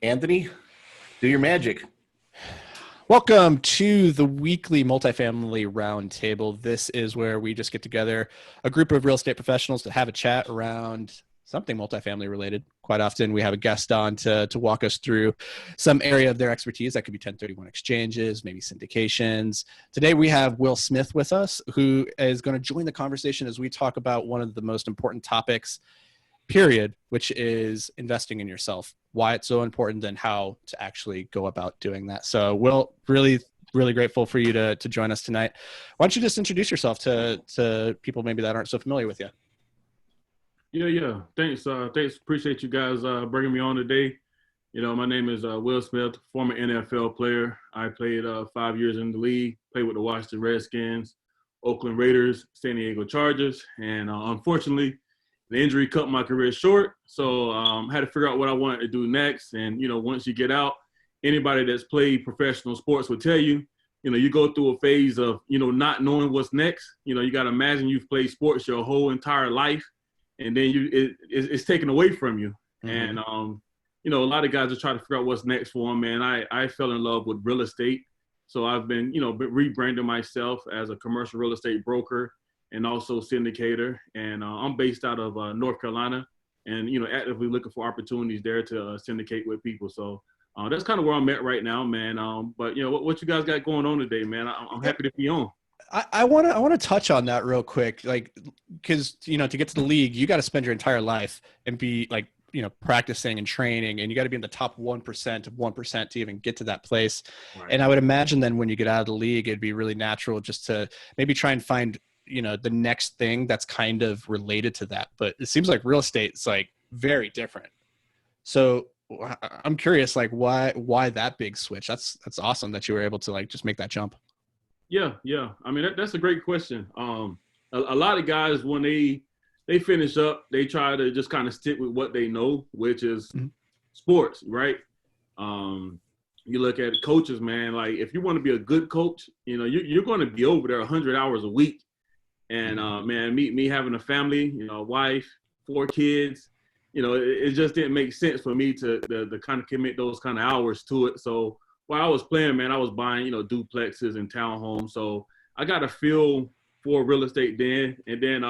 Anthony, do your magic. Welcome to the weekly Multifamily Roundtable. This is where we just get together a group of real estate professionals to have a chat around something multifamily related. Quite often we have a guest on to walk us through some area of their expertise. That could be 1031 exchanges, maybe syndications. Today we have Will Smith with us, who is going to join the conversation as we talk about one of the most important topics, period, which is investing in yourself, why it's so important, and how to actually go about doing that. So Will, really grateful for you to join us tonight. Why don't you just introduce yourself to people maybe that aren't so familiar with you? Yeah. Thanks. Appreciate you guys bringing me on today. My name is Will Smith, former NFL player. I played 5 years in the league, played with the Washington Redskins, Oakland Raiders, San Diego Chargers, and unfortunately, the injury cut my career short. So had to figure out what I wanted to do next. And, once you get out, anybody that's played professional sports will tell you, you go through a phase of, not knowing what's next. You got to imagine you've played sports your whole entire life, and then it's taken away from you. Mm-hmm. And, a lot of guys are trying to figure out what's next for them, man. I fell in love with real estate. So I've been, rebranding myself as a commercial real estate broker and also syndicator. And I'm based out of North Carolina and, actively looking for opportunities there to syndicate with people. So that's kind of where I'm at right now, man. But, what you guys got going on today, man? I'm happy to be on. I want to touch on that real quick, because, to get to the league, you got to spend your entire life and be practicing and training, and you got to be in the top 1% of 1% to even get to that place. Right. And I would imagine then when you get out of the league, it'd be really natural just to maybe try and find, the next thing that's kind of related to that. But it seems like real estate is very different. So I'm curious, why that big switch? That's awesome that you were able to just make that jump. Yeah. I mean, that's a great question. A lot of guys, when they finish up, they try to just kind of stick with what they know, which is sports, right? You look at coaches, man, if you want to be a good coach, you're going to be over there 100 hours a week. And, man, me having a family, wife, 4 kids, it just didn't make sense for me to kind of commit those kind of hours to it. So while I was playing, man, I was buying, duplexes and townhomes. So I got a feel for real estate then. And then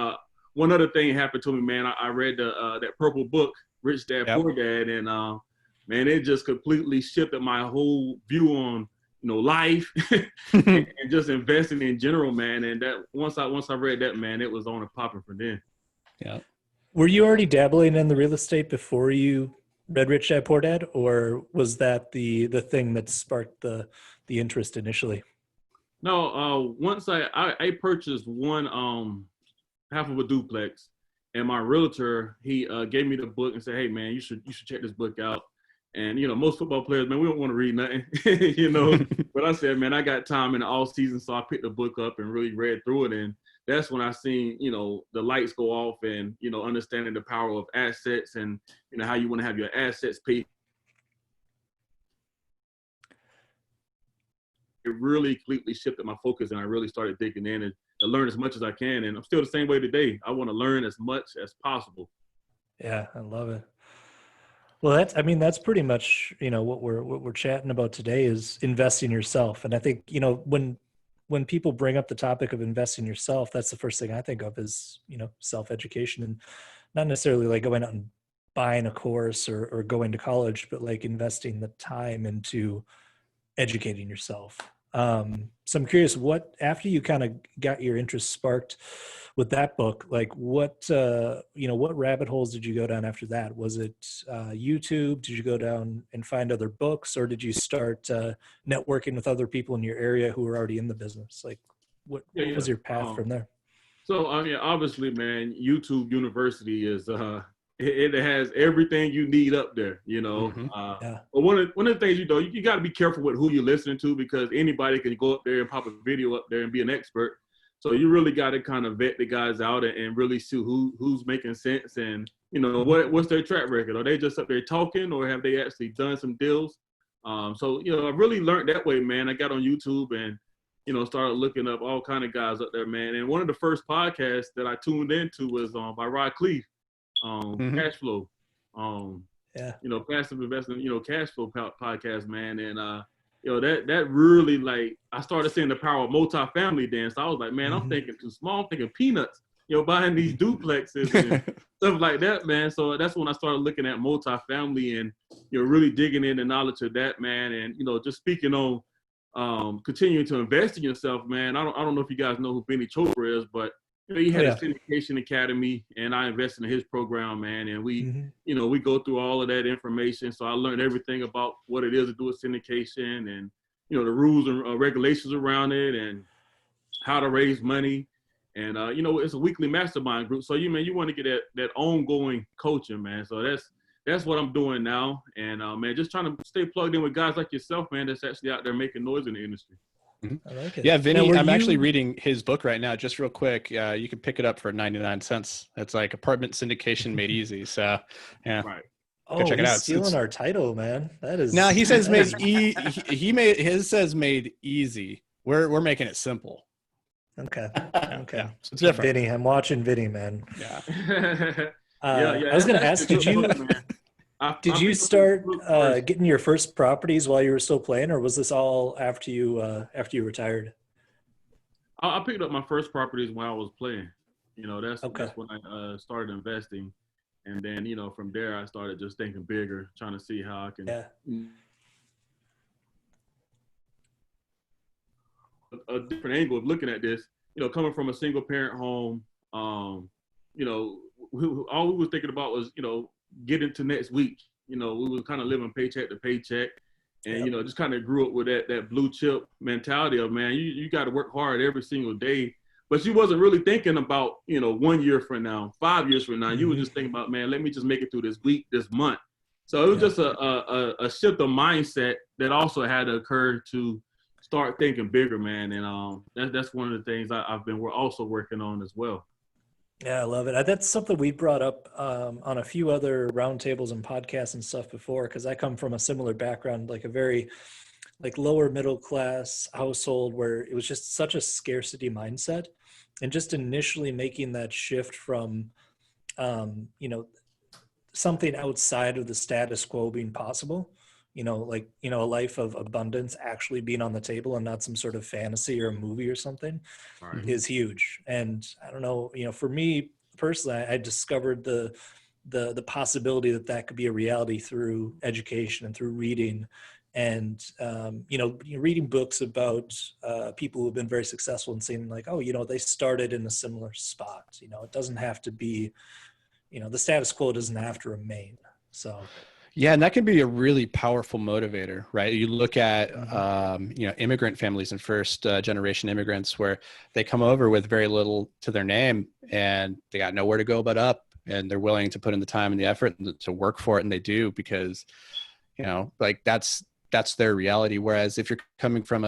one other thing happened to me, man. I read that purple book, Rich Dad, Poor Dad. And, man, it just completely shifted my whole view on, life and just investing in general, man. And that once I read that, man, it was on and popping from then. Yeah. Were you already dabbling in the real estate before you read Rich Dad Poor Dad, or was that the thing that sparked the interest initially? No, once I purchased one half of a duplex, and my realtor, he gave me the book and said, "Hey, man, you should check this book out." And most football players, man, we don't want to read nothing, But I said, man, I got time in the off season, so I picked the book up and really read through it. And that's when I seen, the lights go off and, understanding the power of assets and, how you want to have your assets paid. It really completely shifted my focus, and I really started digging in and to learn as much as I can. And I'm still the same way today. I want to learn as much as possible. Yeah, I love it. Well, that's pretty much, what we're chatting about today is investing yourself. And I think, when people bring up the topic of investing yourself, that's the first thing I think of is, self-education, and not necessarily going out and buying a course or going to college, but investing the time into educating yourself. So I'm curious, after you kind of got your interest sparked with that book, what rabbit holes did you go down after that? Was it YouTube? Did you go down and find other books, or did you start networking with other people in your area who were already in the business? What was your path from there? So, obviously, man, YouTube University is it has everything you need up there, But one of the things, you got to be careful with who you're listening to, because anybody can go up there and pop a video up there and be an expert. So you really got to kind of vet the guys out and really see who's making sense and, what's their track record. Are they just up there talking, or have they actually done some deals? So, I really learned that way, man. I got on YouTube and, started looking up all kind of guys up there, man. And one of the first podcasts that I tuned into was by Rod Cleef. Cash flow. Yeah. Passive investing, cash flow podcast, man. And, that really, like, I started seeing the power of multifamily then. So I was like, man, I'm thinking too small. I'm thinking peanuts, buying these duplexes and stuff like that, man. So that's when I started looking at multifamily and, really digging in the knowledge of that, man. And, just speaking on continuing to invest in yourself, man. I don't know if you guys know who Benny Chopra is, but he had a syndication academy, and I invested in his program, man. And we, we go through all of that information. So I learned everything about what it is to do a syndication, and the rules and regulations around it, and how to raise money. And it's a weekly mastermind group. So you want to get that ongoing coaching, man. So that's what I'm doing now. And man, just trying to stay plugged in with guys like yourself, man, that's actually out there making noise in the industry. I like it. Yeah, Vinny, Now, I'm actually reading his book right now, just real quick. You can pick it up for 99 cents. It's like Apartment Syndication Made Easy. So, yeah. Right. Oh, check it he's out. stealing our title, man. That is. No, he says that made is- he made his says made easy. We're making it simple. Okay. Okay. Yeah, so it's different. Vinny, I'm watching Vinny, man. Yeah. I was going to ask, did you start getting your first properties while you were still playing, or was this all after you retired? I picked up my first properties when I was playing. That's when I started investing. And then, from there, I started just thinking bigger, trying to see how I can a different angle of looking at this, coming from a single parent home, all we were thinking about was, getting to next week. We were kind of living paycheck to paycheck, and, just kind of grew up with that blue chip mentality of, man, you got to work hard every single day. But you wasn't really thinking about, 1 year from now, 5 years from now. You were just thinking about, man, let me just make it through this week, this month. So it was just a shift of mindset that also had to occur to start thinking bigger, man. And that's one of the things we're also working on as well. Yeah, I love it. That's something we brought up on a few other roundtables and podcasts and stuff before, because I come from a similar background, like a very lower middle class household where it was just such a scarcity mindset, and just initially making that shift from, something outside of the status quo being possible, a life of abundance actually being on the table and not some sort of fantasy or a movie or something is huge. And I don't know, for me personally, I discovered the possibility that could be a reality through education and through reading. And, reading books about people who have been very successful and seeing like, oh, they started in a similar spot. It doesn't have to be, the status quo doesn't have to remain. So. Yeah, and that can be a really powerful motivator, right? You look at, immigrant families and first generation immigrants where they come over with very little to their name and they got nowhere to go but up, and they're willing to put in the time and the effort to work for it. And they do, because, that's their reality. Whereas if you're coming from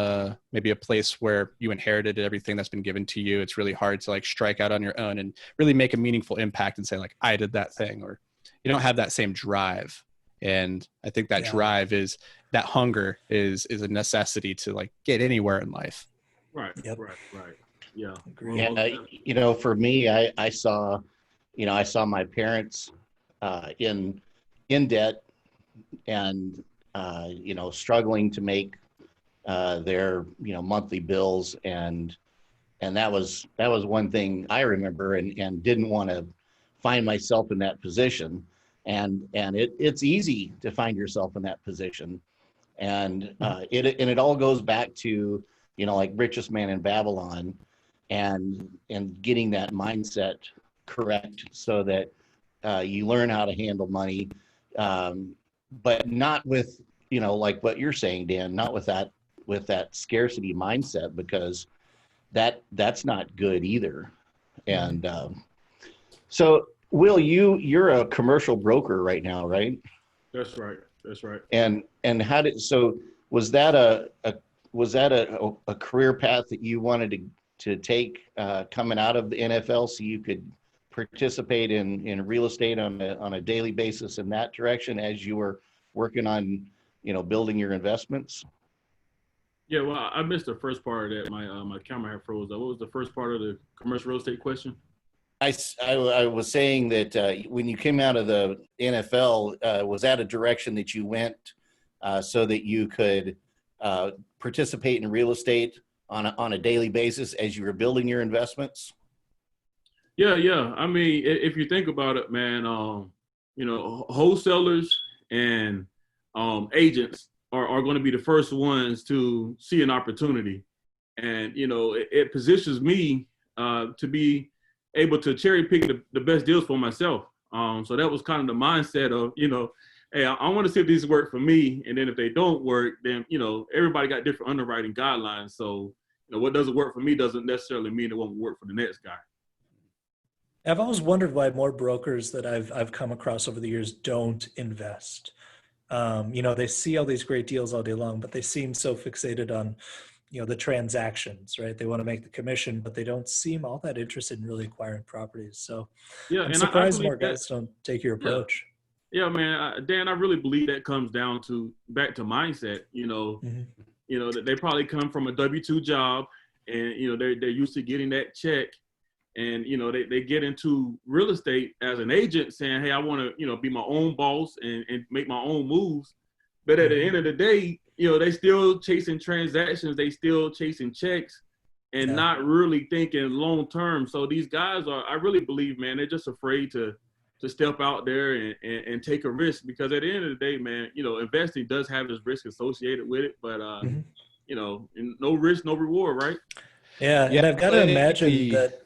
maybe a place where you inherited everything that's been given to you, it's really hard to strike out on your own and really make a meaningful impact and say I did that thing, or you don't have that same drive. And I think that drive that hunger is a necessity to get anywhere in life. Right. Yep. Right. Yeah. Yeah. For me, I saw my parents in debt and, struggling to make their, monthly bills. And that was one thing I remember and didn't want to find myself in that position. And it's easy to find yourself in that position. And it all goes back to, Richest Man in Babylon and getting that mindset correct so that you learn how to handle money, but not with, like what you're saying, Dan, not with that scarcity mindset, because that's not good either. And so Will, you're a commercial broker right now, right? That's right. And was that a career path that you wanted to take coming out of the NFL, so you could participate in real estate on a daily basis in that direction as you were working on, building your investments? Yeah, well, I missed the first part of that. My camera had froze. What was the first part of the commercial real estate question? I was saying that when you came out of the NFL, was that a direction that you went so that you could participate in real estate on a daily basis as you were building your investments? Yeah. I mean, if you think about it, man, wholesalers and agents are going to be the first ones to see an opportunity. And, it positions me to be able to cherry pick the best deals for myself. So that was kind of the mindset of, hey, I want to see if these work for me. And then if they don't work, then, everybody got different underwriting guidelines. So, what doesn't work for me doesn't necessarily mean it won't work for the next guy. I've always wondered why more brokers that I've come across over the years don't invest. They see all these great deals all day long, but they seem so fixated on, the transactions, right? They want to make the commission, but they don't seem all that interested in really acquiring properties. So Yeah, I'm and surprised I more believe guys don't take your approach. Yeah, man, Dan, I really believe that comes down to back to mindset. That they probably come from a W-2 job, and they're used to getting that check. And, they get into real estate as an agent saying, hey, I want to, be my own boss and make my own moves. But at the end of the day, they still chasing transactions. They still chasing checks and not really thinking long term. So these guys I really believe, man, they're just afraid to step out there and take a risk, because at the end of the day, man, investing does have its risk associated with it. But, no risk, no reward, right? Yeah. And I've got to imagine that.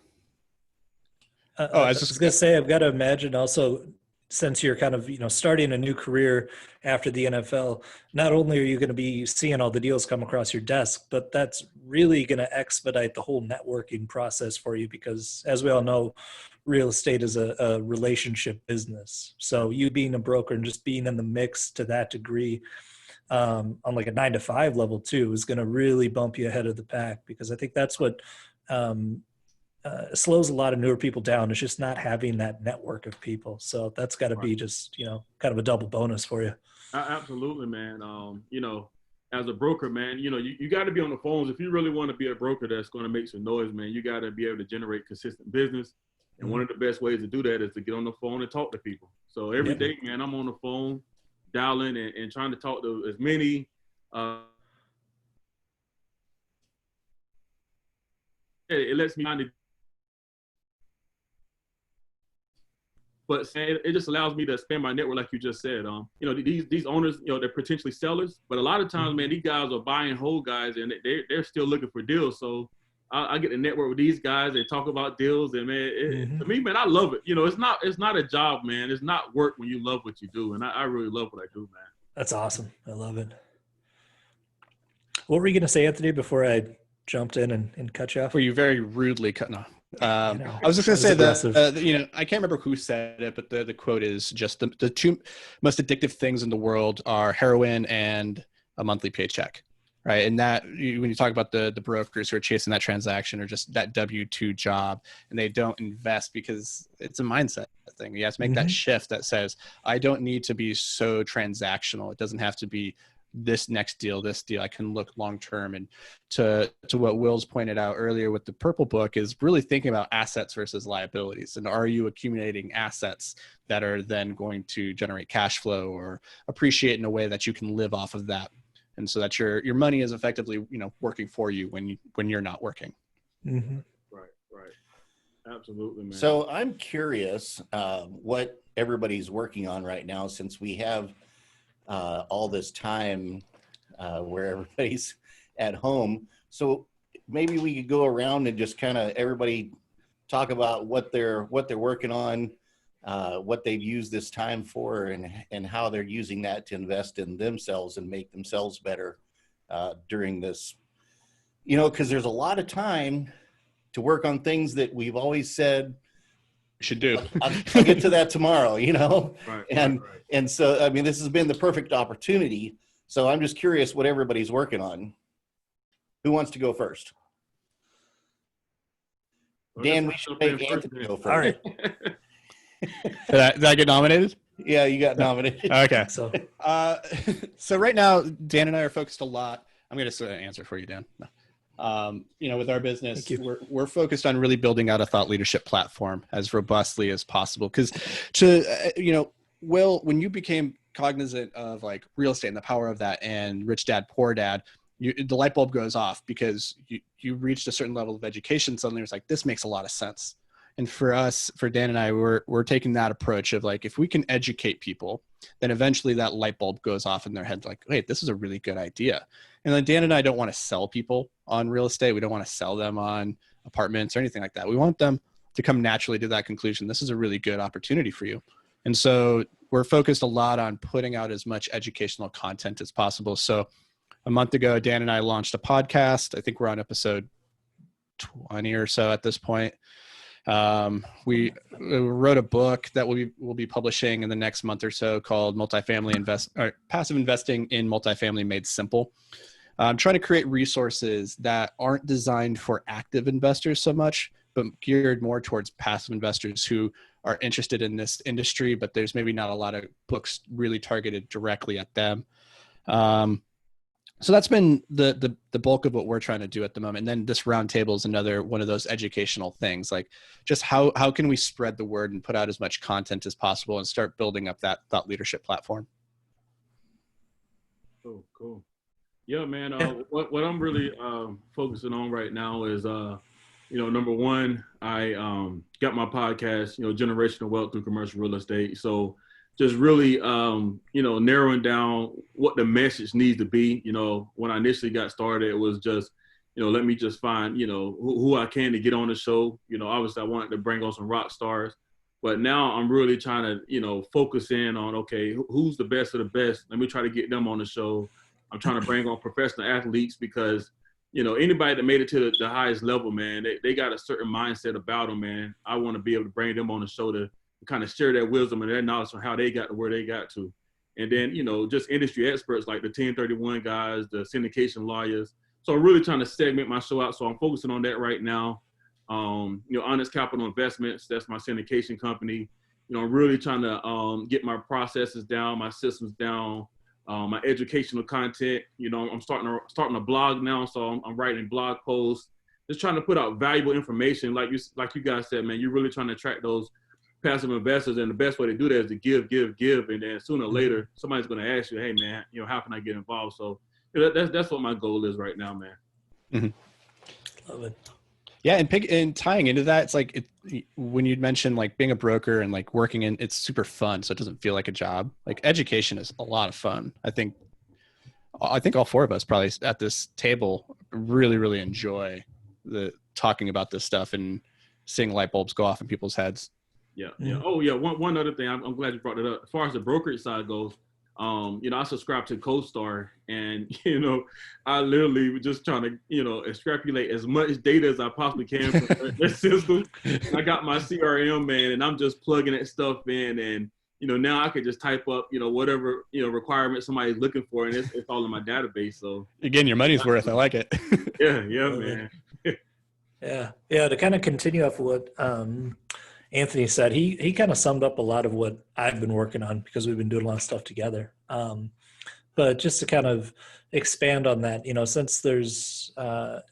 I was just going to say, I've got to imagine also, since you're kind of, starting a new career after the NFL, not only are you going to be seeing all the deals come across your desk, but that's really going to expedite the whole networking process for you, because as we all know, real estate is a relationship business. So you being a broker and just being in the mix to that degree, on like a 9-to-5 level too, is going to really bump you ahead of the pack, because I think that's what, slows a lot of newer people down. It's just not having that network of people. So that's got to be just, kind of a double bonus for you. Absolutely, man. As a broker, man, you got to be on the phones. If you really want to be a broker that's going to make some noise, man, you got to be able to generate consistent business. And one of the best ways to do that is to get on the phone and talk to people. So every day, man, I'm on the phone dialing and trying to talk to as many it lets me find it. But it just allows me to expand my network, like you just said. These owners, they're potentially sellers, but a lot of times, man, these guys are buying whole guys, and they're still looking for deals. So I get to network with these guys. They talk about deals, and man, to me, man, I love it. It's not a job, man. It's not work when you love what you do, and I really love what I do, man. That's awesome. I love it. What were you going to say, Anthony, before I jumped in and cut you off? Were you very rudely cutting off? I was just going to say that, I can't remember who said it, but the quote is just the two most addictive things in the world are heroin and a monthly paycheck, right? And that when you talk about the brokers who are chasing that transaction or just that W-2 job, and they don't invest because it's a mindset thing. You have to make that shift that says, I don't need to be so transactional. It doesn't have to be this next deal, this deal. I can look long-term. And to what Will's pointed out earlier with the Purple Book is really thinking about assets versus liabilities. And are you accumulating assets that are then going to generate cash flow or appreciate in a way that you can live off of that? And so that your money is effectively, working for you when you're not working. Right. Absolutely, man. So I'm curious what everybody's working on right now, since we have all this time where everybody's at home. So maybe we could go around and just kind of everybody talk about what they're working on, what they've used this time for, and how they're using that to invest in themselves and make themselves better during this, because there's a lot of time to work on things that we've always said should do. I'll get to that tomorrow, Right, and so, I mean, this has been the perfect opportunity. So I'm just curious what everybody's working on. Who wants to go first? Dan, we should make Anthony go first. All right. Did I get nominated? Yeah, you got nominated. Okay. So So right now, Dan and I are focused a lot. I'm going to answer for you, Dan. No. With our business, Thank you. we're focused on really building out a thought leadership platform as robustly as possible. Because Will, when you became cognizant of like real estate and the power of that and Rich Dad, Poor Dad, the light bulb goes off because you reached a certain level of education. Suddenly it's like, this makes a lot of sense. And for us, for Dan and I, we're taking that approach of like, if we can educate people, then eventually that light bulb goes off in their head. Like, wait, this is a really good idea. And then Dan and I don't want to sell people on real estate. We don't want to sell them on apartments or anything like that. We want them to come naturally to that conclusion. This is a really good opportunity for you. And so we're focused a lot on putting out as much educational content as possible. So a month ago, Dan and I launched a podcast. I think we're on episode 20 or so at this point. We wrote a book that we'll be publishing in the next month or so called Passive Investing in Multifamily Made Simple. I'm trying to create resources that aren't designed for active investors so much, but geared more towards passive investors who are interested in this industry, but there's maybe not a lot of books really targeted directly at them. So that's been the bulk of what we're trying to do at the moment. And then this roundtable is another one of those educational things, like just how can we spread the word and put out as much content as possible and start building up that thought leadership platform. Cool. Yeah, man. What I'm really focusing on right now is, number one, I got my podcast, Generational Wealth Through Commercial Real Estate. So just really, narrowing down what the message needs to be. When I initially got started, it was just, let me just find, who I can to get on the show. Obviously I wanted to bring on some rock stars, but now I'm really trying to, focus in on, okay, who's the best of the best? Let me try to get them on the show. I'm trying to bring on professional athletes because, anybody that made it to the highest level, man, they got a certain mindset about them, man. I want to be able to bring them on the show to kind of share their wisdom and their knowledge on how they got to where they got to. And then, just industry experts like the 1031 guys, the syndication lawyers. So I'm really trying to segment my show out. So I'm focusing on that right now. Honest Capital Investments, that's my syndication company. I'm really trying to get my processes down, my systems down, my educational content. I'm starting a blog now. So I'm writing blog posts, just trying to put out valuable information. Like you guys said, man, you're really trying to attract those passive investors, and the best way to do that is to give, and then sooner or later somebody's going to ask you, hey man, how can I get involved? So that's what my goal is right now, man. Mm-hmm. Love it. Yeah, and tying into that, it's like when you mentioned like being a broker and like working in, it's super fun, so it doesn't feel like a job. Like education is a lot of fun. I think all four of us probably at this table really, really enjoy the talking about this stuff and seeing light bulbs go off in people's heads. Yeah. Oh, yeah. One other thing, I'm glad you brought it up. As far as the brokerage side goes, I subscribe to CoStar, and I literally was just trying to extrapolate as much data as I possibly can from their system. And I got my CRM, man, and I'm just plugging that stuff in, and now I could just type up whatever requirement somebody's looking for, and it's all in my database. So again, your money's worth. I like it. Yeah, man. Yeah. To kind of continue off what Anthony said, he kind of summed up a lot of what I've been working on because we've been doing a lot of stuff together. But just to kind of expand on that, since there's, not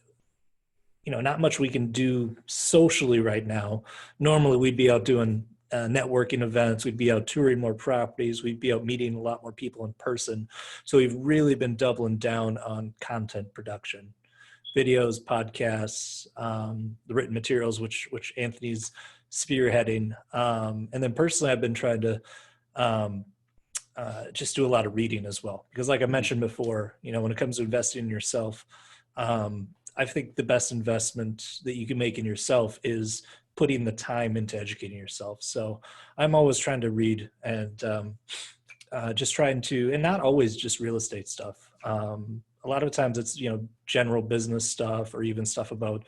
much we can do socially right now. Normally we'd be out doing networking events. We'd be out touring more properties. We'd be out meeting a lot more people in person. So we've really been doubling down on content production, videos, podcasts, the written materials, which Anthony's spearheading. And then personally, I've been trying to just do a lot of reading as well. Because like I mentioned before, when it comes to investing in yourself, I think the best investment that you can make in yourself is putting the time into educating yourself. So I'm always trying to read and just trying to, and not always just real estate stuff. A lot of times it's, general business stuff or even stuff about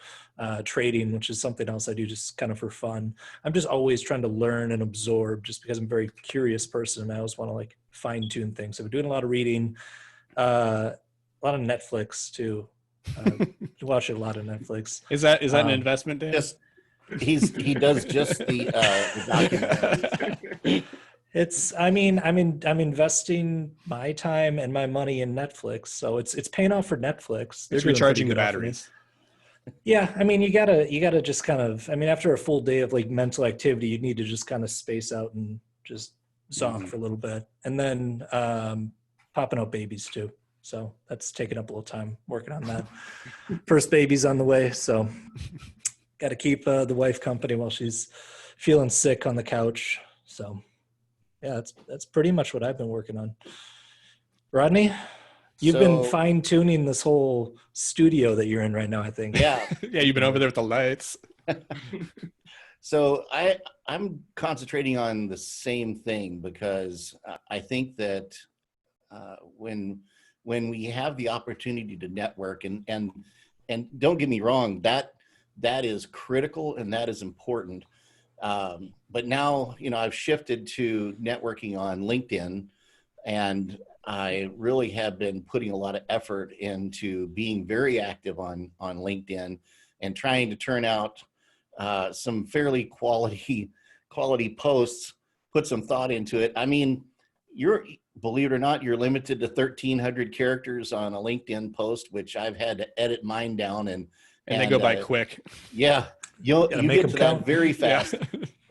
trading, which is something else I do just kind of for fun. I'm just always trying to learn and absorb just because I'm a very curious person and I always want to like fine tune things. So we're doing a lot of reading, a lot of Netflix too. Watch a lot of Netflix. Is that an investment, Dan? He does just the documentary. I'm investing my time and my money in Netflix, so it's paying off for Netflix. It's recharging the batteries. Yeah, I mean, you gotta just kind of, I mean, after a full day of like mental activity, you need to just kind of space out and just zonk Mhm. for a little bit, and then popping out babies too. So that's taking up a little time working on that. First baby's on the way, so got to keep the wife company while she's feeling sick on the couch. So yeah, that's pretty much what I've been working on. Rodney, you've been So fine tuning this whole studio that you're in right now, I think. yeah, Yeah, you've been over there with the lights. so I'm concentrating on the same thing because I think that when we have the opportunity to network and don't get me wrong, that is critical and that is important. But now, I've shifted to networking on LinkedIn, and I really have been putting a lot of effort into being very active on LinkedIn and trying to turn out some fairly quality posts, put some thought into it. I mean, believe it or not, you're limited to 1,300 characters on a LinkedIn post, which I've had to edit mine down and They go by quick. Yeah, you Gotta make get them to count. that very fast.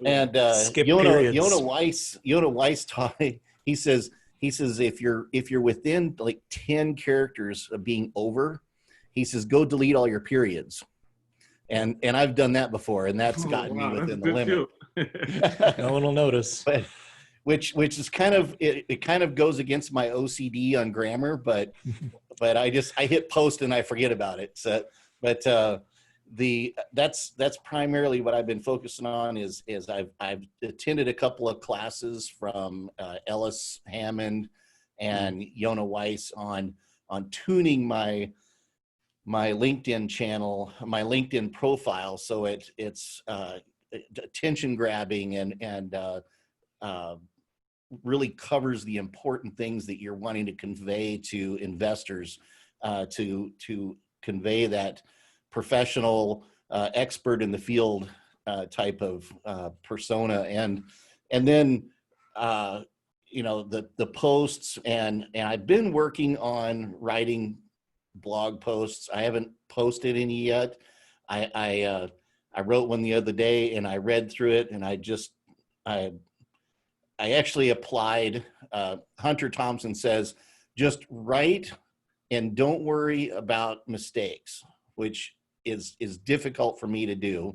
Yeah. And Skip Yona periods. Weiss taught me. He says if you're within like 10 characters of being over, he says go delete all your periods. And I've done that before, and that's Oh, gotten me wow, that's a within the good limit. tip. No one will notice. But which is kind of it kind of goes against my OCD on grammar, but I hit post and I forget about it. So, but that's primarily what I've been focusing on is I've attended a couple of classes from Ellis Hammond and Yona Weiss on tuning my LinkedIn channel, my LinkedIn profile, so it's attention grabbing and really covers the important things that you're wanting to convey to investors, to convey that professional expert in the field type of persona, and then the posts, and I've been working on writing blog posts. I haven't posted any yet. I wrote one the other day and I read through it, and I actually applied. Hunter Thompson says, just write and don't worry about mistakes, which is difficult for me to do.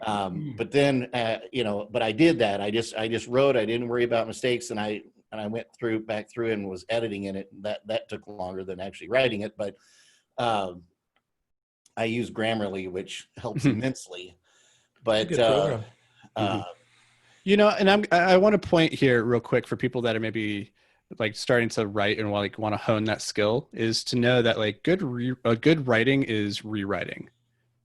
But then, but I did that. I just wrote. I didn't worry about mistakes, and I went back through and was editing in it. That took longer than actually writing it, but I use Grammarly, which helps immensely. But Good program. And I want to point here real quick for people that are maybe like starting to write and want to hone that skill, is to know that like good writing is rewriting.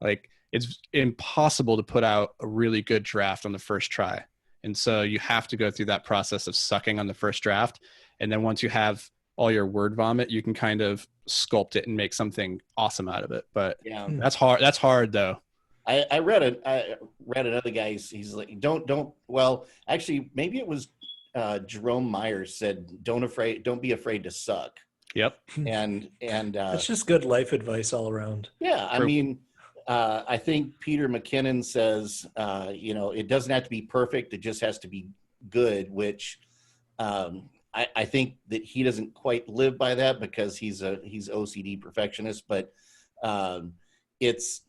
Like it's impossible to put out a really good draft on the first try. And so you have to go through that process of sucking on the first draft. And then once you have all your word vomit, you can kind of sculpt it and make something awesome out of it. But yeah, that's hard though. I read another guy. He's like, don't. Well, actually, maybe it was Jerome Myers said, don't be afraid to suck. Yep. And That's just good life advice all around. yeah, I True. mean, I think Peter McKinnon says, it doesn't have to be perfect. It just has to be good, which I think that he doesn't quite live by that because he's OCD perfectionist. But it's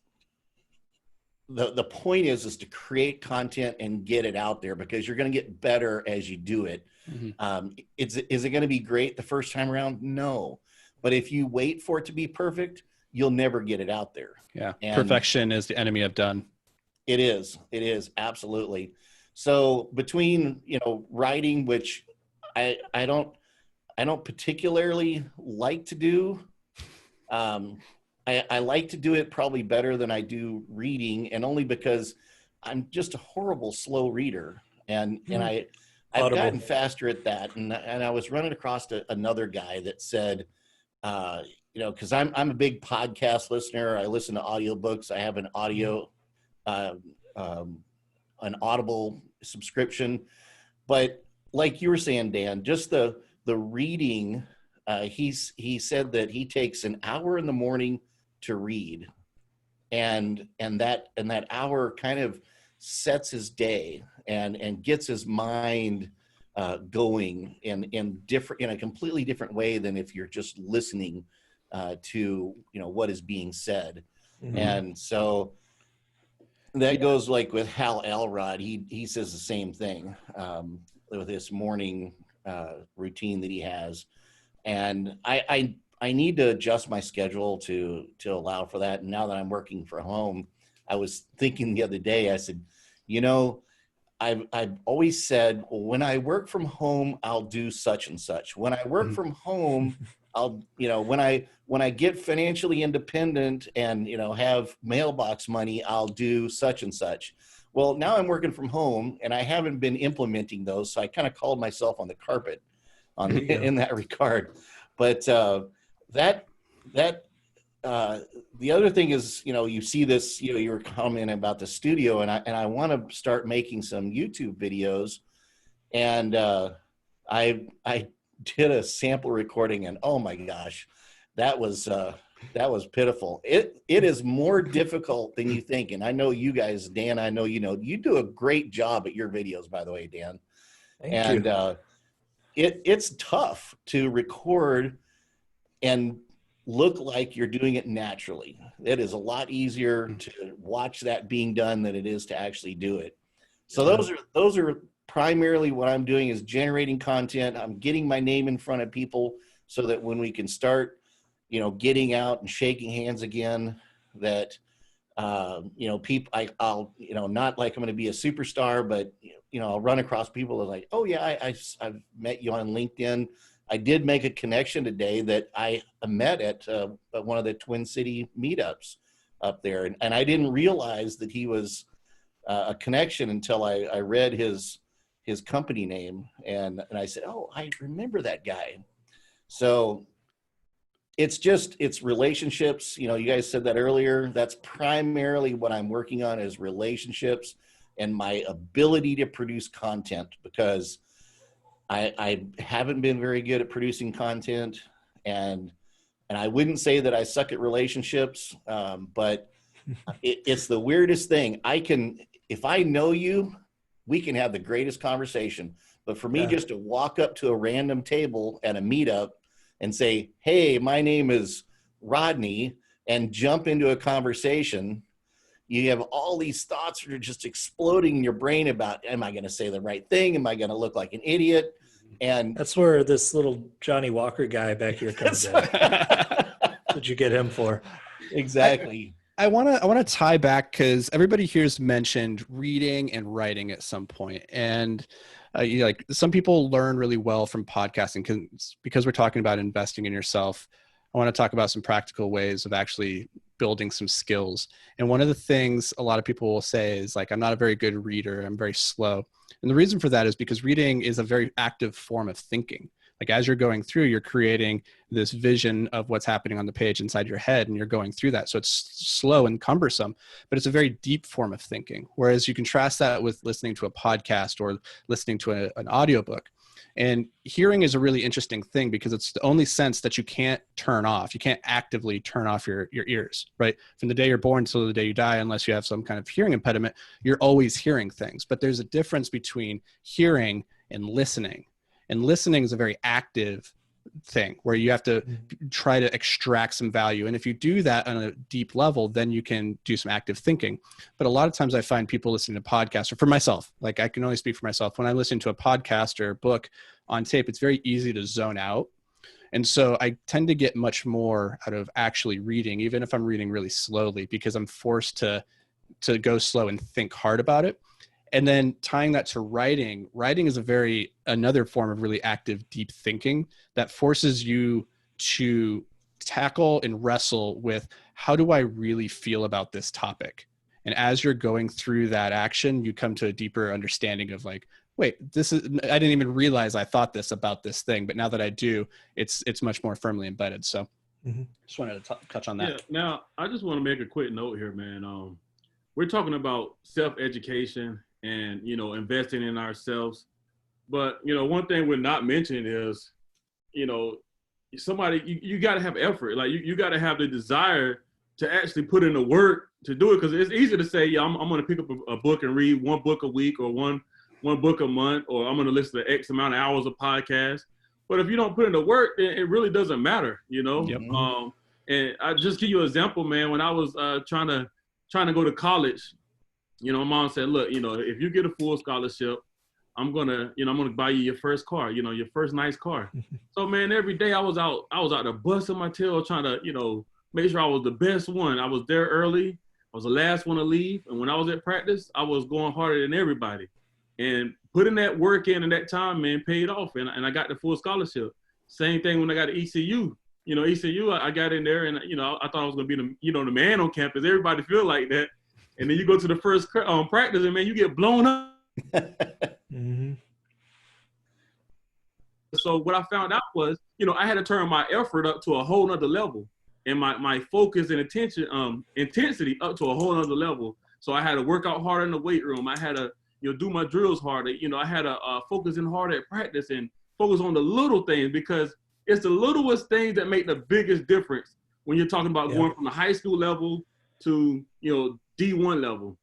the point is to create content and get it out there, because you're going to get better as you do it. Mm-hmm. Is it going to be great the first time around? No. But if you wait for it to be perfect, you'll never get it out there. Yeah. And perfection is the enemy of done. It is absolutely. So between, writing, which I don't particularly like to do. I like to do it probably better than I do reading, and only because I'm just a horrible slow reader, and I've Audible. gotten faster at that. And I was running across another guy that said, because I'm a big podcast listener. I listen to audiobooks. I have an an Audible subscription. But like you were saying, Dan, just the reading. He said that he takes an hour in the morning to read, that hour kind of sets his day and gets his mind going in a completely different way than if you're just listening to what is being said. Mhm. And so that goes like with Hal Elrod. He says the same thing with this morning routine that he has. And I need to adjust my schedule to allow for that. And now that I'm working from home, I was thinking the other day, I said, I've always said, well, when I work from home, I'll do such and such. When I work from home, I'll, when I get financially independent and, have mailbox money, I'll do such and such. Well, now I'm working from home and I haven't been implementing those. So I kind of called myself on the carpet in that regard. But the other thing is, you see this, you were commenting about the studio, and I want to start making some YouTube videos. And I did a sample recording, and oh my gosh, that was pitiful. It is more difficult than you think. And I know you guys, Dan, I know you do a great job at your videos, by the way, Dan. Thank you. It's tough to record and look like you're doing it naturally. It is a lot easier to watch that being done than it is to actually do it. So those are primarily what I'm doing, is generating content. I'm getting my name in front of people so that when we can start, getting out and shaking hands again, that people, I'll not like I'm going to be a superstar, but I'll run across people that are like, oh yeah, I've met you on LinkedIn. I did make a connection today that I met at one of the Twin City meetups up there. And I didn't realize that he was a connection until I read his company name. And I said, oh, I remember that guy. So it's relationships. You guys said that earlier. That's primarily what I'm working on, is relationships and my ability to produce content, because I haven't been very good at producing content, and I wouldn't say that I suck at relationships, but it's the weirdest thing. If I know you, we can have the greatest conversation. But for me, just to walk up to a random table at a meetup and say, hey, my name is Rodney, and jump into a conversation, you have all these thoughts that are just exploding in your brain about, am I going to say the right thing? Am I going to look like an idiot? And That's where this little Johnny Walker guy back here comes in. What'd you get him for? Exactly. I want to tie back, because everybody here's mentioned reading and writing at some point. And like some people learn really well from podcasting, because we're talking about investing in yourself. I want to talk about some practical ways of actually building some skills. And one of the things a lot of people will say is like, I'm not a very good reader. I'm very slow. And the reason for that is because reading is a very active form of thinking. Like as you're going through, you're creating this vision of what's happening on the page inside your head, and you're going through that. So it's slow and cumbersome, but it's a very deep form of thinking. Whereas you contrast that with listening to a podcast or listening to an audiobook. And hearing is a really interesting thing, because it's the only sense that you can't turn off. You can't actively turn off your ears, right? From the day you're born till the day you die, unless you have some kind of hearing impediment, you're always hearing things. But there's a difference between hearing and listening. And listening is a very active thing where you have to try to extract some value. And if you do that on a deep level, then you can do some active thinking. But a lot of times I find people listening to podcasts, or for myself, like I can only speak for myself. When I listen to a podcast or a book on tape, it's very easy to zone out. And so I tend to get much more out of actually reading, even if I'm reading really slowly, because I'm forced to go slow and think hard about it. And then tying that to writing is another form of really active, deep thinking that forces you to tackle and wrestle with, how do I really feel about this topic? And as you're going through that action, you come to a deeper understanding of like, wait, I didn't even realize I thought this about this thing, but now that I do, it's much more firmly embedded. So just wanted to touch on that. Yeah. Now I just want to make a quick note here, man. We're talking about self-education and, investing in ourselves. But, one thing we're not mentioning is, somebody, you got to have effort. Like you got to have the desire to actually put in the work to do it. Because it's easy to say, yeah, I'm going to pick up a book and read one book a week or one book a month, or I'm going to listen to X amount of hours of podcasts. But if you don't put in the work, then it really doesn't matter, you know? Yep. And I just give you an example, man. When I was trying to go to college, you know, my mom said, look, you know, if you get a full scholarship, I'm gonna buy you your first car, you know, your first nice car. So man, every day I was out there busting my tail trying to, you know, make sure I was the best one. I was there early. I was the last one to leave. And when I was at practice, I was going harder than everybody. And putting that work in and that time, man, paid off. And I got the full scholarship. Same thing when I got to ECU. You know, ECU, I got in there and, you know, I thought I was going to be the man on campus. Everybody feel like that. And then you go to the first practice and, man, you get blown up. Mm-hmm. So what I found out was, you know, I had to turn my effort up to a whole nother level, and my focus and intensity up to a whole nother level. So I had to work out harder in the weight room. I had to, you know, do my drills harder. You know, I had to focus in harder at practice and focus on the little things, because it's the littlest things that make the biggest difference when you're talking about going from the high school level to, you know, D1 level.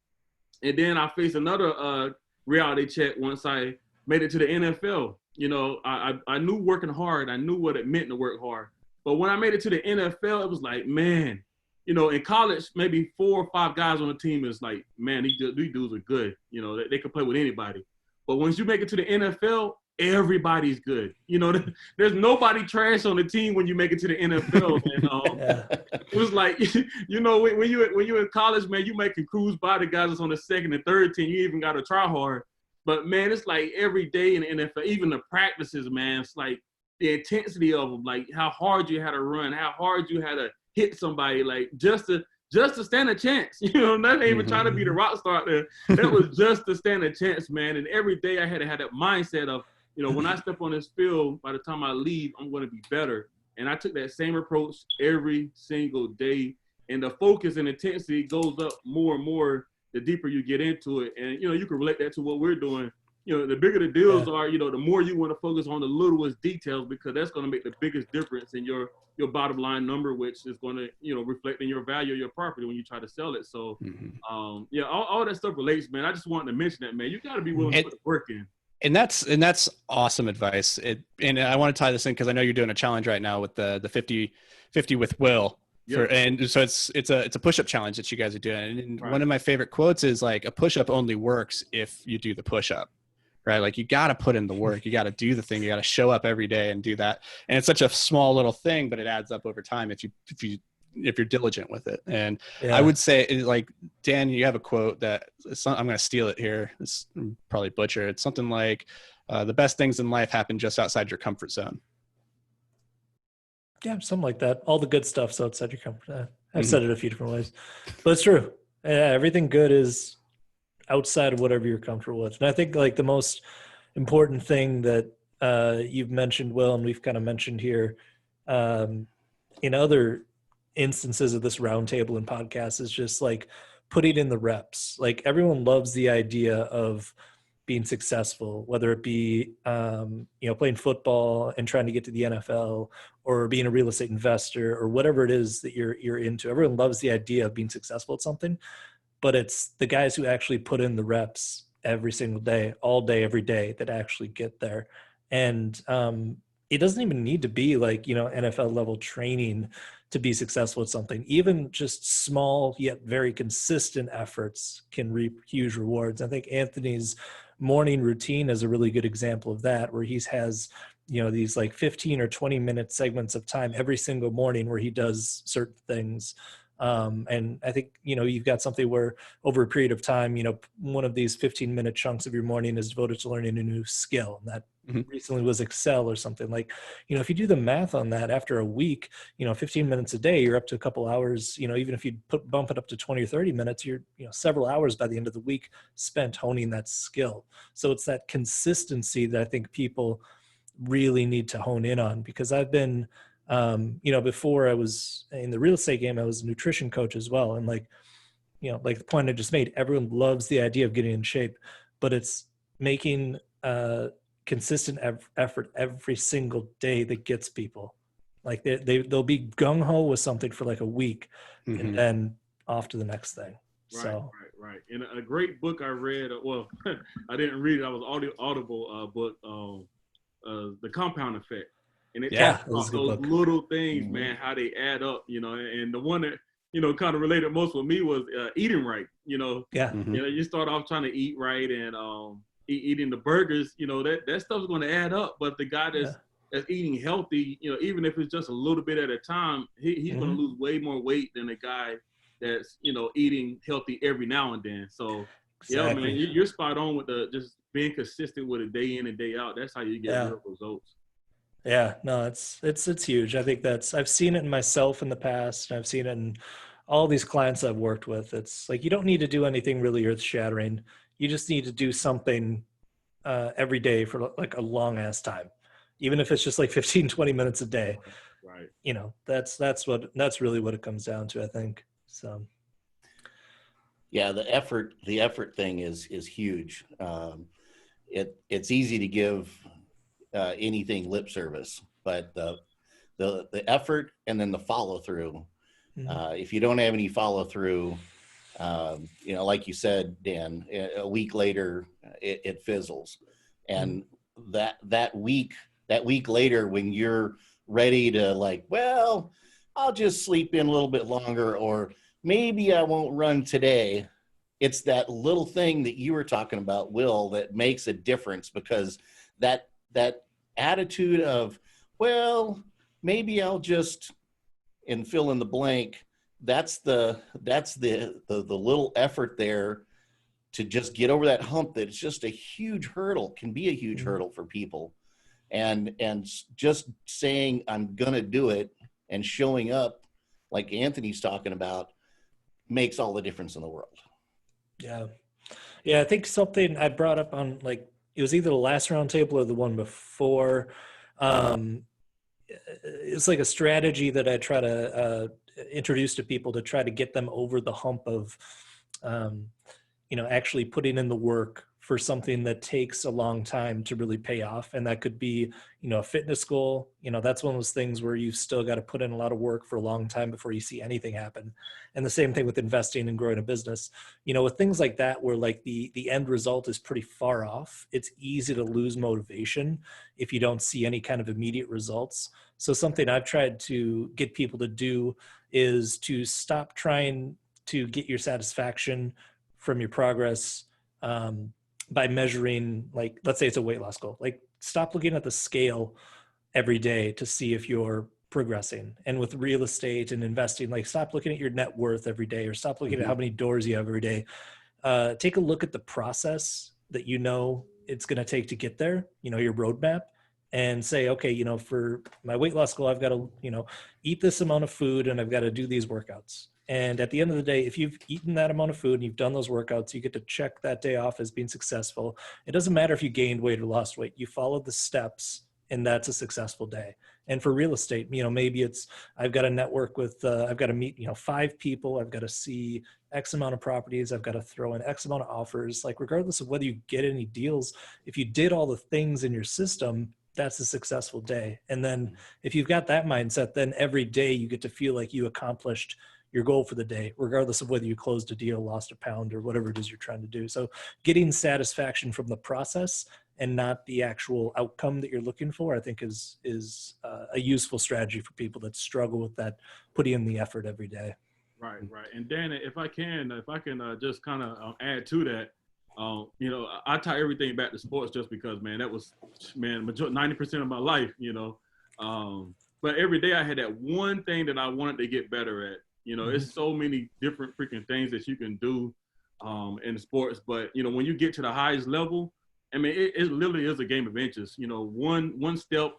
And then I faced another reality check once I made it to the NFL. You know, I knew working hard. I knew what it meant to work hard. But when I made it to the NFL, it was like, man, you know, in college, maybe 4 or 5 guys on the team is like, man, these dudes are good. You know, they can play with anybody. But once you make it to the NFL, everybody's good. You know, there's nobody trash on the team when you make it to the NFL. And it was like, you know, when you're in college, man, you making cruise by the guys that's on the second and third team. You even got to try hard. But, man, it's like every day in the NFL, even the practices, man, it's like the intensity of them, like how hard you had to run, how hard you had to hit somebody, like just to stand a chance. You know, not even trying to be the rock star there. That was just to stand a chance, man. And every day I had to have that mindset of, you know, when I step on this field, by the time I leave, I'm going to be better. And I took that same approach every single day. And the focus and intensity goes up more and more the deeper you get into it. And, you know, you can relate that to what we're doing. You know, the bigger the deals are, you know, the more you want to focus on the littlest details, because that's going to make the biggest difference in your bottom line number, which is going to, you know, reflect in your value of your property when you try to sell it. So, yeah, all that stuff relates, man. I just wanted to mention that, man. You got to be willing to put the work in. And that's awesome advice. And I want to tie this in because I know you're doing a challenge right now with the 50 with Will. And so it's a push-up challenge that you guys are doing. And one of my favorite quotes is like, a push-up only works if you do the push-up, right? Like, you got to put in the work, you got to do the thing, you got to show up every day and do that. And it's such a small little thing, but it adds up over time if you're diligent with it. And I would say, like, Dan, you have a quote that I'm going to steal it here. It's probably butcher. It's something like, the best things in life happen just outside your comfort zone. Yeah, something like that. All the good stuff's outside your comfort zone. I've said it a few different ways, but it's true. Everything good is outside of whatever you're comfortable with. And I think, like, the most important thing that you've mentioned, Will, and we've kind of mentioned here in other instances of this roundtable and podcast, is just like putting in the reps. Like, everyone loves the idea of being successful, whether it be, playing football and trying to get to the NFL, or being a real estate investor, or whatever it is that you're into. Everyone loves the idea of being successful at something, but it's the guys who actually put in the reps every single day, all day, every day, that actually get there. And it doesn't even need to be like, NFL level training to be successful at something. Even just small yet very consistent efforts can reap huge rewards. I think Anthony's morning routine is a really good example of that, where he has, these like 15 or 20 minute segments of time every single morning where he does certain things. And I think, you've got something where over a period of time, one of these 15-minute chunks of your morning is devoted to learning a new skill. And that recently was Excel or something. Like, if you do the math on that, after a week, 15 minutes a day, you're up to a couple hours. Even if you bump it up to 20 or 30 minutes, you're, several hours by the end of the week spent honing that skill. So it's that consistency that I think people really need to hone in on, because I've been, before I was in the real estate game, I was a nutrition coach as well. And like the point I just made, everyone loves the idea of getting in shape, but it's making consistent effort every single day that gets people Like they'll be gung ho with something for like a week, Mhm. and then off to the next thing. Right, So right. And a great book I read. Well, I didn't read it. I was audible book. The Compound Effect, and it Yeah, talks that was about a good those book. little things, Mhm. man, how they add up. And the one that kind of related most with me was eating right. Yeah. Mhm. You start off trying to eat right and eating the burgers. That stuff's going to add up. But the guy Yeah. that's eating healthy, even if it's just a little bit at a time, he's going Mhm. to lose way more weight than the guy that's eating healthy every now and then. So yeah, man, Exactly. you're spot on with the just being consistent with it day in and day out. That's how you get Yeah. real results. Yeah, no, it's huge. I think I've seen it in myself in the past, and I've seen it in all these clients I've worked with. It's like you don't need to do anything really earth shattering. You just need to do something every day for like a long ass time, even if it's just like 15, 20 minutes a day. Right. That's really what it comes down to, I think. So Yeah, the effort thing is huge. It's easy to give anything lip service, but the effort and then the follow through. mhm. If you don't have any follow through, like you said, Dan, a week later it fizzles, and that week later when you're ready to like, well, I'll just sleep in a little bit longer, or maybe I won't run today. It's that little thing that you were talking about, Will, that makes a difference, because that attitude of, well, maybe I'll just, and fill in the blank, that's the little effort there to just get over that hump. That it's just a huge hurdle, can be a huge hurdle for people, and just saying I'm gonna do it and showing up like Anthony's talking about makes all the difference in the world. Yeah. Yeah, I think something I brought up on, like, it was either the last roundtable or the one before. Um, it's like a strategy that I try to introduce to people to try to get them over the hump of, um, actually putting in the work for something that takes a long time to really pay off. And that could be, a fitness goal. That's one of those things where you've still got to put in a lot of work for a long time before you see anything happen. And the same thing with investing and growing a business. With things like that, where like the end result is pretty far off, it's easy to lose motivation if you don't see any kind of immediate results. So something I've tried to get people to do is to stop trying to get your satisfaction from your progress by measuring, like, let's say it's a weight loss goal. Like, stop looking at the scale every day to see if you're progressing. And with real estate and investing, like, stop looking at your net worth every day, or stop looking at how many doors you have every day. Take a look at the process that it's going to take to get there, your roadmap, and say, okay, for my weight loss goal, I've got to, eat this amount of food, and I've got to do these workouts. And at the end of the day, if you've eaten that amount of food and you've done those workouts, you get to check that day off as being successful. It doesn't matter if you gained weight or lost weight. You followed the steps, and that's a successful day. And for real estate, maybe it's, I've got to network with, I've got to meet, 5 people. I've got to see X amount of properties. I've got to throw in X amount of offers. Like, regardless of whether you get any deals, if you did all the things in your system, that's a successful day. And then if you've got that mindset, then every day you get to feel like you accomplished your goal for the day, regardless of whether you closed a deal, lost a pound, or whatever it is you're trying to do. So getting satisfaction from the process and not the actual outcome that you're looking for, I think is a useful strategy for people that struggle with that, putting in the effort every day. Right. And Dan, if I can just kind of add to that, I tie everything back to sports just because, man, that was, 90% of my life, but every day I had that one thing that I wanted to get better at. It's so many different freaking things that you can do in sports, but when you get to the highest level, I mean, it literally is a game of inches. One step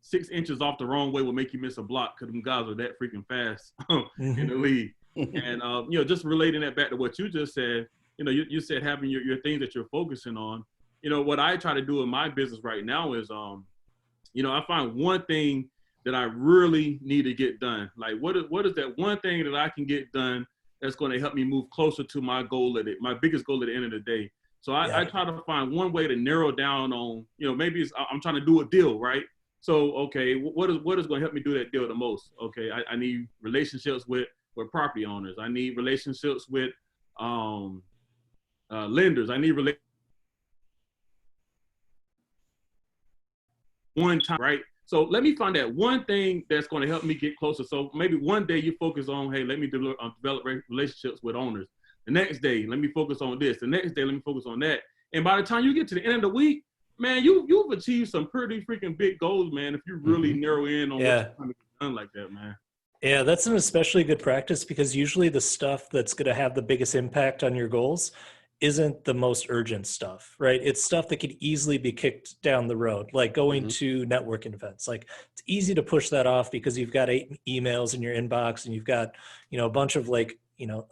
6 inches off the wrong way will make you miss a block, because them guys are that freaking fast in the league. And just relating that back to what you just said, you said having your things that you're focusing on. What I try to do in my business right now is, I find one thing that I really need to get done. Like, what is that one thing that I can get done that's going to help me move closer to my goal my biggest goal at the end of the day. So I try to find one way to narrow down on, maybe I'm trying to do a deal, right? So, okay, what is going to help me do that deal the most? Okay, I need relationships with property owners. I need relationships with lenders. I need one time, right? So let me find that one thing that's going to help me get closer. So maybe one day you focus on, hey, let me develop relationships with owners. The next day, let me focus on this. The next day, let me focus on that. And by the time you get to the end of the week, man, you've achieved some pretty freaking big goals, man, if you really narrow in on what you're trying to get done like that, man. Yeah, that's an especially good practice because usually the stuff that's going to have the biggest impact on your goals isn't the most urgent stuff, right? It's stuff that could easily be kicked down the road, like going to networking events. Like it's easy to push that off because you've got 8 emails in your inbox and you've got, a bunch of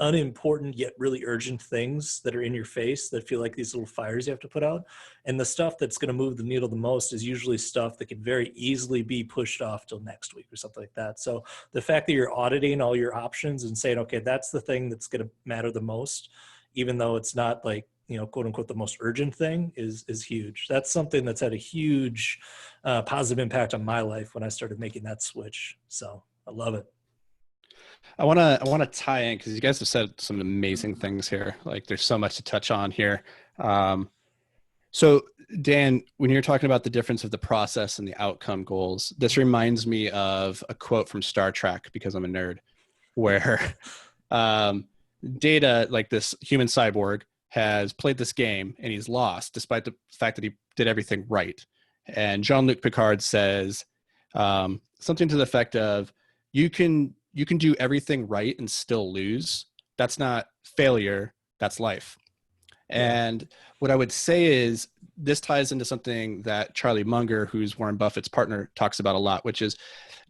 unimportant yet really urgent things that are in your face that feel like these little fires you have to put out. And the stuff that's going to move the needle the most is usually stuff that can very easily be pushed off till next week or something like that. So the fact that you're auditing all your options and saying, okay, that's the thing that's going to matter the most, even though it's not like, quote unquote, the most urgent thing is huge. That's something that's had a huge positive impact on my life when I started making that switch. So I love it. I want to tie in because you guys have said some amazing things here. Like there's so much to touch on here. So Dan, when you're talking about the difference of the process and the outcome goals, this reminds me of a quote from Star Trek because I'm a nerd, where Data, like this human cyborg, has played this game and he's lost despite the fact that he did everything right. And Jean-Luc Picard says something to the effect of, you can do everything right and still lose. That's not failure, that's life. And what I would say is this ties into something that Charlie Munger, who's Warren Buffett's partner, talks about a lot, which is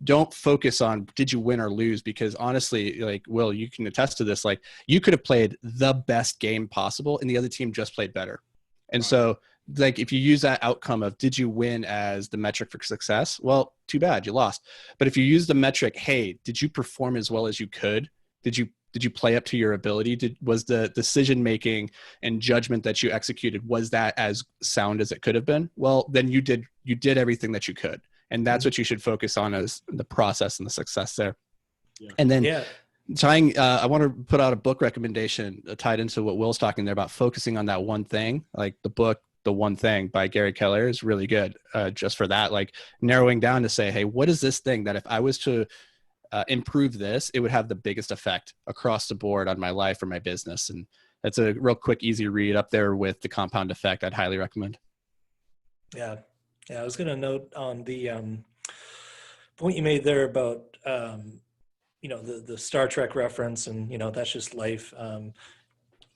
don't focus on did you win or lose, because honestly, like Will, you can attest to this, like you could have played the best game possible and the other team just played better. And so like if you use that outcome of did you win as the metric for success, well, too bad, you lost. But if you use the metric, hey, did you perform as well as you could? Did you play up to your ability? Was the decision making and judgment that you executed, was that as sound as it could have been? Well, then you did everything that you could. And that's what you should focus on as the process and the success there. And then tying, I want to put out a book recommendation tied into what Will's talking there about focusing on that one thing. Like the book, The One Thing by Gary Keller is really good just for that, like narrowing down to say, hey, what is this thing that if I was to improve this, it would have the biggest effect across the board on my life or my business. And that's a real quick, easy read up there with The Compound Effect. I'd highly recommend. Yeah. I was going to note on the point you made there about, the Star Trek reference and, that's just life.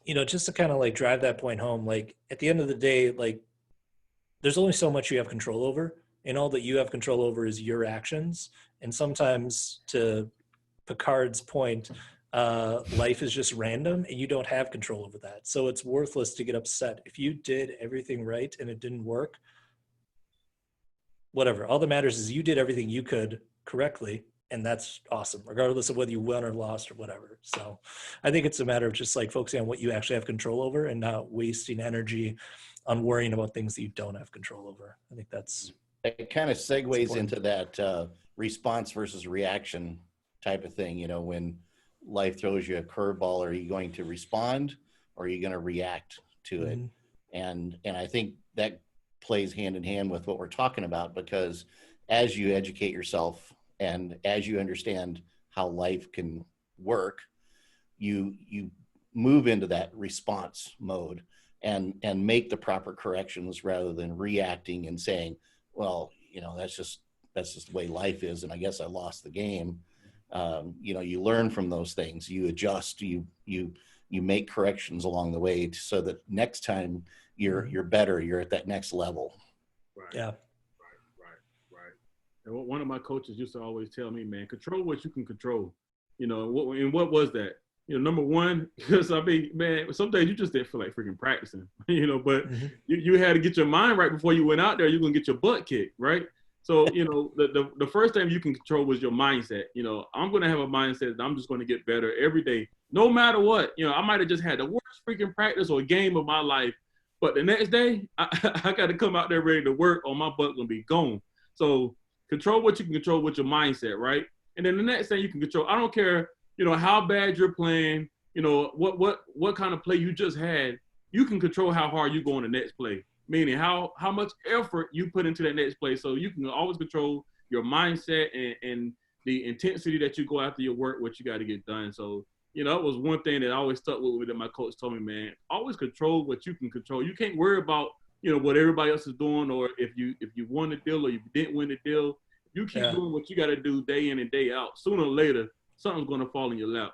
Just to kind of like drive that point home, like at the end of the day, like there's only so much you have control over, and all that you have control over is your actions. And sometimes, to Picard's point, life is just random and you don't have control over that. So it's worthless to get upset. If you did everything right and it didn't work, whatever. All that matters is you did everything you could correctly. And that's awesome, regardless of whether you won or lost or whatever. So I think it's a matter of just like focusing on what you actually have control over and not wasting energy on worrying about things that you don't have control over. I think that's... It kind of segues into that response versus reaction type of thing. When life throws you a curveball, are you going to respond or are you going to react to it? And I think that plays hand in hand with what we're talking about, because as you educate yourself and as you understand how life can work, you move into that response mode and make the proper corrections rather than reacting and saying, well, that's just the way life is, and I guess I lost the game. You learn from those things, you adjust, you make corrections along the way so that next time you're better, you're at that next level. Right. Yeah. Right. And one of my coaches used to always tell me, man, control what you can control. And what was that? Number one, because man, some days you just didn't feel like freaking practicing, but you had to get your mind right before you went out there. You're going to get your butt kicked, right? So, the first thing you can control was your mindset. I'm going to have a mindset that I'm just going to get better every day, no matter what. I might have just had the worst freaking practice or game of my life, but the next day I got to come out there ready to work or my butt going to be gone. So control what you can control with your mindset, right? And then the next thing you can control, I don't care, how bad you're playing, what kind of play you just had, you can control how hard you go on the next play, meaning how much effort you put into that next play. So you can always control your mindset and the intensity that you go after your work, what you got to get done. So, it was one thing that I always stuck with me that my coach told me, man, always control what you can control. You can't worry about, what everybody else is doing, or if you won the deal or you didn't win the deal. You keep doing what you got to do day in and day out. Sooner or later, something's going to fall in your lap.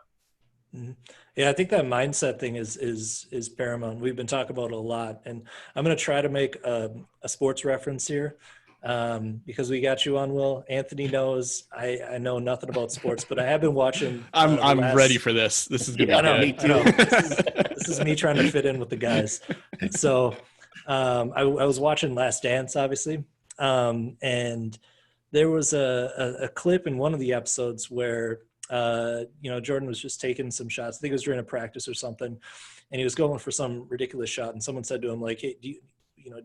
Mm-hmm. Yeah, I think that mindset thing is paramount. We've been talking about it a lot, and I'm going to try to make a sports reference here because we got you on, Will. Anthony knows I know nothing about sports, but I have been watching. I'm ready for this. This is gonna be good. I know. This is me trying to fit in with the guys. So I was watching Last Dance, obviously, and there was a clip in one of the episodes where Jordan was just taking some shots. I think it was during a practice or something, and he was going for some ridiculous shot. And someone said to him, like, "Hey, do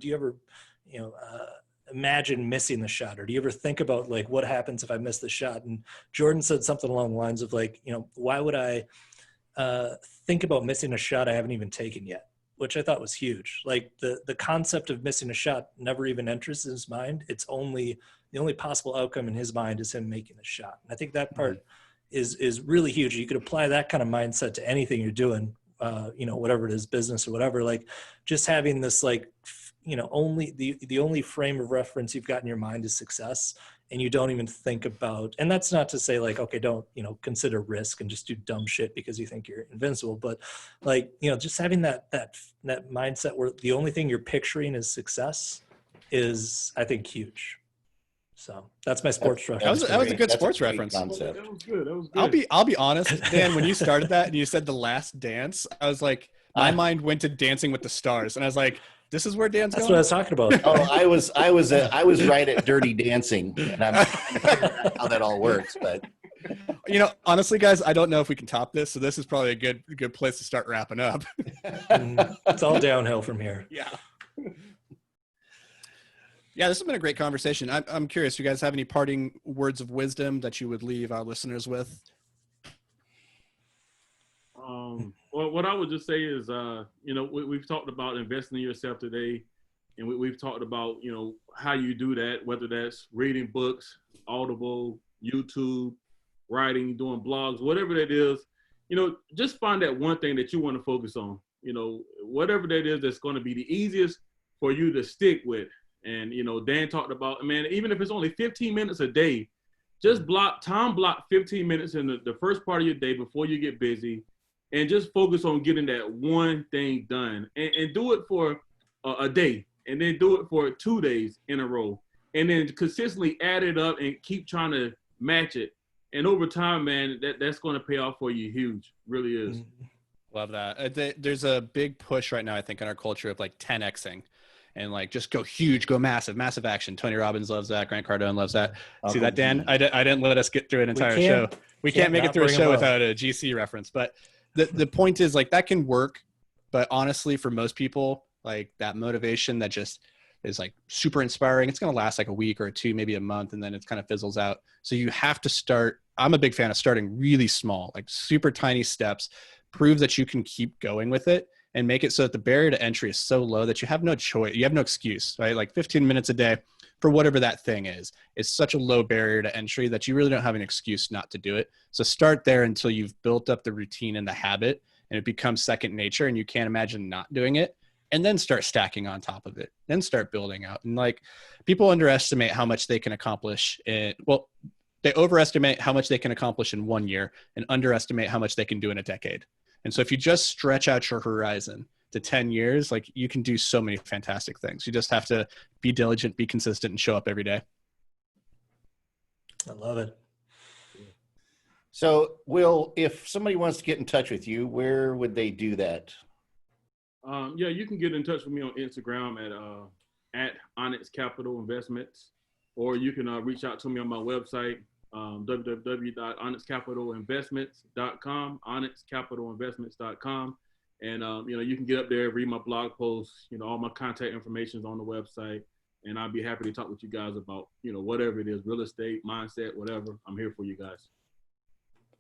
you ever, imagine missing the shot, or do you ever think about like what happens if I miss the shot?" And Jordan said something along the lines of like, why would I think about missing a shot I haven't even taken yet? Which I thought was huge. Like the concept of missing a shot never even enters his mind. It's only the only possible outcome in his mind is him making a shot. And I think that part is really huge. You could apply that kind of mindset to anything you're doing, whatever it is, business or whatever. Like just having this like, only the only frame of reference you've got in your mind is success, and you don't even think about, and that's not to say like, okay, don't, consider risk and just do dumb shit because you think you're invincible, but like, just having that mindset where the only thing you're picturing is success is, I think, huge. So that's my sports reference. That was a good That's sports great reference. concept. That was good. I'll be honest, Dan, when you started that and you said The Last Dance, I was like, my mind went to Dancing with the Stars, and I was like, this is where Dan's That's going. what I was talking about. Oh, I was right at Dirty Dancing, and I'm trying to figure out how that all works. But honestly, guys, I don't know if we can top this, so this is probably a good place to start wrapping up. It's all downhill from here. Yeah. Yeah, this has been a great conversation. I'm curious, do you guys have any parting words of wisdom that you would leave our listeners with? Well, what I would just say is, we've talked about investing in yourself today, and we've talked about, how you do that, whether that's reading books, Audible, YouTube, writing, doing blogs, whatever that is, just find that one thing that you want to focus on, whatever that is that's going to be the easiest for you to stick with. And, Dan talked about, man, even if it's only 15 minutes a day, just block 15 minutes in the first part of your day before you get busy, and just focus on getting that one thing done, and do it for a day, and then do it for 2 days in a row, and then consistently add it up and keep trying to match it. And over time, man, that's going to pay off for you huge. Really is. Love that. There's a big push right now, I think, in our culture of like 10Xing. And like, just go huge, go massive action. Tony Robbins loves that. Grant Cardone loves that. See that, Dan? I didn't let us get through an entire show. We can't make it through a show without a GC reference. But the point is, like, that can work. But honestly, for most people, like that motivation that just is like super inspiring, it's going to last like a week or two, maybe a month, and then it kind of fizzles out. So you have to start. I'm a big fan of starting really small, like super tiny steps. Prove that you can keep going with it, and make it so that the barrier to entry is so low that you have no choice. You have no excuse, right? Like 15 minutes a day for whatever that thing is such a low barrier to entry that you really don't have an excuse not to do it. So start there until you've built up the routine and the habit, and it becomes second nature and you can't imagine not doing it. And then start stacking on top of it. Then start building out. And like, people underestimate how much they can accomplish they overestimate how much they can accomplish in 1 year and underestimate how much they can do in a decade. And so if you just stretch out your horizon to 10 years, like, you can do so many fantastic things. You just have to be diligent, be consistent, and show up every day. I love it. So, Will, if somebody wants to get in touch with you, where would they do that? You can get in touch with me on Instagram at Onyx Capital Investments, or you can reach out to me on my website, www.onyxcapitalinvestments.com, onyxcapitalinvestments.com. And, you can get up there, read my blog posts, all my contact information is on the website. and I'll be happy to talk with you guys about, whatever it is, real estate, mindset, whatever. I'm here for you guys.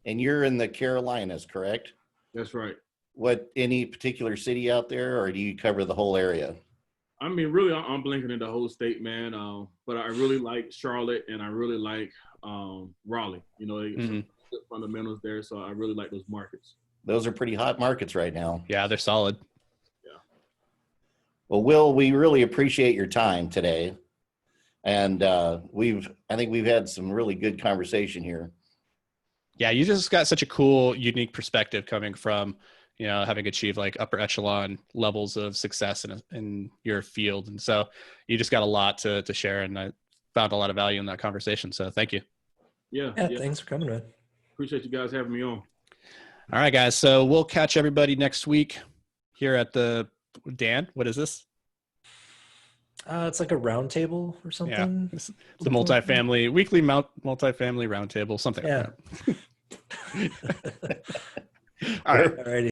And you're in the Carolinas, correct? That's right. Any particular city out there, or do you cover the whole area? I mean, really, I'm blinking in the whole state, man. But I really like Charlotte, and I really like Raleigh. Some good fundamentals there, so I really like those markets. Those are pretty hot markets right now. Yeah, they're solid. Well, Will, we really appreciate your time today. And I think we've had some really good conversation here. Yeah, you just got such a cool, unique perspective coming from, having achieved like upper echelon levels of success in your field. And so you just got a lot to share, and I found a lot of value in that conversation. So thank you. Yeah. Thanks for coming, man. Appreciate you guys having me on. All right, guys. So we'll catch everybody next week here at Dan, what is this? It's like a round table or something. Yeah, it's the weekly multifamily roundtable, something like that. All right. All righty.